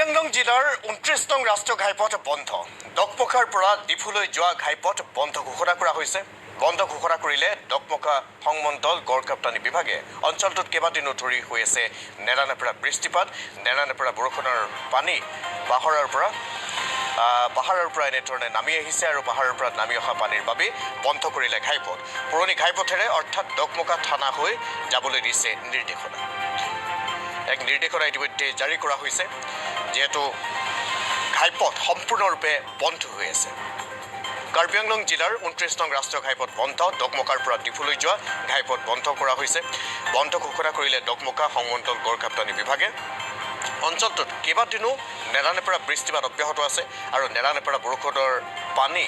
কাৰ্বি আংলং জিলাৰ 29 নং ৰাষ্ট্ৰীয় ঘাইপথ বন্ধ। ডকমকাৰ পৰা ডিফুলৈ যোৱা ঘাইপথ বন্ধ ঘোষণা কৰা হৈছে। বন্ধ ঘোষণা কৰিলে ডকমকা সংমণ্ডল গড়কাপ্তানি বিভাগে। অঞ্চলটোত কেইবাদিনো ধৰি হৈ আছে নেৰানেপেৰা বৃষ্টিপাত। নেৰানেপেৰা বৰষুণৰ পানী পাহাৰৰ পৰা এনেধৰণে নামি আহিছে আৰু পাহাৰৰ পৰা নামি অহা পানীৰ বাবে বন্ধ কৰিলে ঘাইপথ। পুৰণি ঘাইপথেৰে অৰ্থাৎ ডকমকা থানা হৈ যাবলৈ দিছে নিৰ্দেশনা। এক নিৰ্দেশনা ইতিমধ্যে জাৰি কৰা হৈছে, যিহেতু ঘাইপথ সম্পূৰ্ণৰূপে বন্ধ হৈ আছে। কাৰ্বি আংলং জিলাৰ 29 নং ৰাষ্ট্ৰীয় ঘাইপথ বন্ধ। ডকমকাৰ পৰা ডিফুলৈ যোৱা ঘাইপথ বন্ধ কৰা হৈছে। বন্ধ ঘোষণা কৰিলে ডকমকা সংমণ্ডল গড়কাপ্তানি বিভাগে। অঞ্চলটোত কেইবাদিনো নেৰানেপেৰা বৃষ্টিপাত অব্যাহত আছে আৰু নেৰানেপেৰা বৰষুণৰ পানী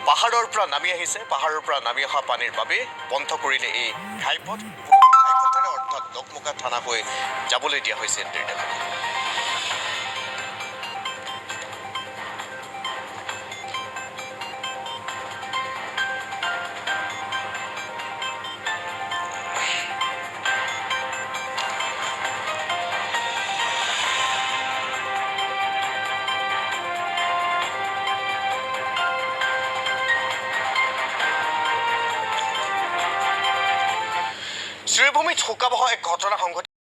পাহাৰৰ পৰা নামি আহিছে। পাহাৰৰ পৰা নামি অহা পানীৰ বাবে বন্ধ কৰিলে এই ঘাইপথ। ঘাইপথেৰে অৰ্থাৎ ডকমকা থানা হৈ যাবলৈ দিয়া হৈছে নিৰ্দেশনা। শ্ৰীভূমিত শোকাবহ এক ঘটনা সংঘটিত